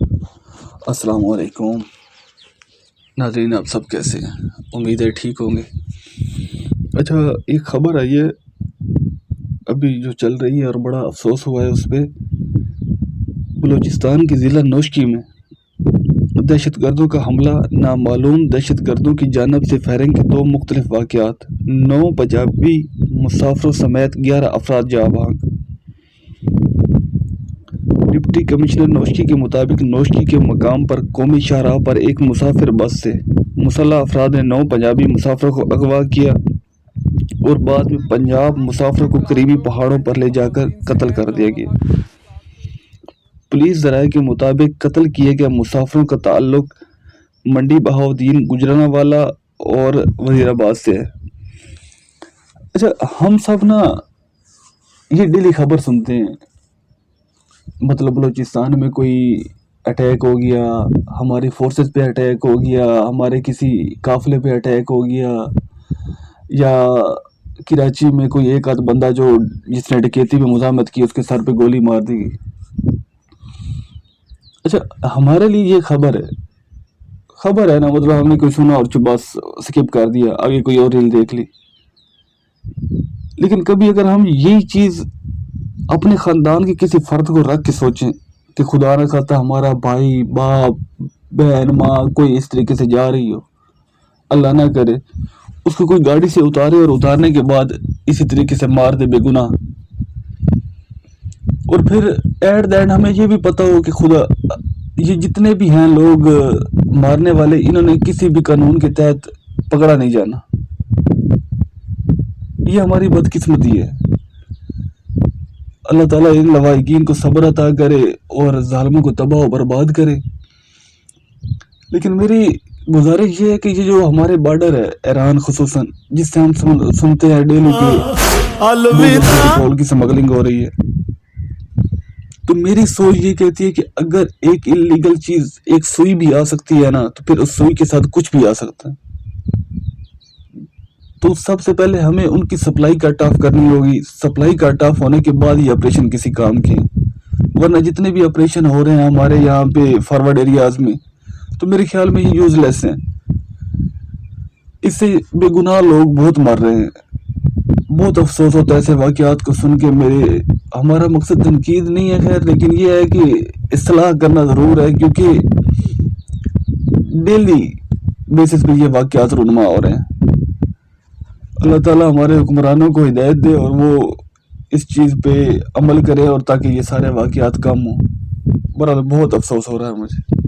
السلام علیکم ناظرین، آپ سب کیسے ہیں؟ امید ہے ٹھیک ہوں گے۔ اچھا، ایک خبر آئی ہے ابھی جو چل رہی ہے اور بڑا افسوس ہوا ہے اس پہ۔ بلوچستان کے ضلع نوشکی میں دہشت گردوں کا حملہ، نامعلوم دہشت گردوں کی جانب سے فائرنگ کے 2 مختلف واقعات، 9 پنجابی مسافروں سمیت 11 افراد جاں بحق۔ ڈپٹی کمشنر نوشکی کے مطابق نوشکی کے مقام پر قومی شاہراہ پر ایک مسافر بس سے مسلح افراد نے 9 پنجابی مسافروں کو اغوا کیا اور بعد میں پنجاب مسافروں کو قریبی پہاڑوں پر لے جا کر قتل کر دیا گیا۔ پولیس ذرائع کے مطابق قتل کیے گئے مسافروں کا تعلق منڈی بہاؤالدین، گوجرانوالہ اور وزیر آباد سے ہے۔ اچھا، ہم سب نا یہ ڈیلی خبر سنتے ہیں، مطلب بلوچستان میں کوئی اٹیک ہو گیا، ہماری فورسز پہ اٹیک ہو گیا، ہمارے کسی قافلے پہ اٹیک ہو گیا، یا کراچی میں کوئی ایک آدھ بندہ جس نے ڈکیتی میں مزاحمت کی اس کے سر پہ گولی مار دی گئی۔ اچھا، ہمارے لیے یہ خبر ہے نا، مطلب ہم نے کوئی سنا اور بس سکپ کر دیا، آگے کوئی اور ریل دیکھ لی۔ لیکن کبھی اگر ہم یہی چیز اپنے خاندان کے کسی فرد کو رکھ کے سوچیں کہ خدا نہ خواستہ ہمارا بھائی، باپ، بہن، ماں کوئی اس طریقے سے جا رہی ہو، اللہ نہ کرے، اس کو کوئی گاڑی سے اتارے اور اتارنے کے بعد اسی طریقے سے مار دے بے گناہ، اور پھر ایٹ دا اینڈ ہمیں یہ بھی پتہ ہو کہ خدا یہ جتنے بھی ہیں لوگ مارنے والے، انہوں نے کسی بھی قانون کے تحت پکڑا نہیں جانا۔ یہ ہماری بدقسمتی ہے۔ اللہ تعالیٰ ان لواحقین کو صبر عطا کرے اور ظالموں کو تباہ و برباد کرے۔ لیکن میری گزارش یہ ہے کہ یہ جو ہمارے بارڈر ہے ایران خصوصاً، جس سے ہم سنتے ہیں ڈیلی کی پیٹرول کی سمگلنگ ہو رہی ہے، تو میری سوچ یہ کہتی ہے کہ اگر ایک انلیگل چیز، ایک سوئی بھی آ سکتی ہے نا، تو پھر اس سوئی کے ساتھ کچھ بھی آ سکتا ہے۔ تو سب سے پہلے ہمیں ان کی سپلائی کٹ آف کرنی ہوگی۔ سپلائی کٹ آف ہونے کے بعد یہ آپریشن کسی کام کے ہیں، ورنہ جتنے بھی آپریشن ہو رہے ہیں ہمارے یہاں پہ فارورڈ ایریاز میں، تو میرے خیال میں یہ یوز لیس ہیں۔ اس سے بے گناہ لوگ بہت مر رہے ہیں۔ بہت افسوس ہوتا ہے ایسے واقعات کو سن کے۔ ہمارا مقصد تنقید نہیں ہے خیر، لیکن یہ ہے کہ اصلاح کرنا ضرور ہے، کیونکہ ڈیلی بیسس پہ یہ واقعات رونما ہو رہے ہیں۔ اللہ تعالیٰ ہمارے حکمرانوں کو ہدایت دے اور وہ اس چیز پہ عمل کرے، اور تاکہ یہ سارے واقعات کم ہوں۔ بہرحال بہت افسوس ہو رہا ہے مجھے۔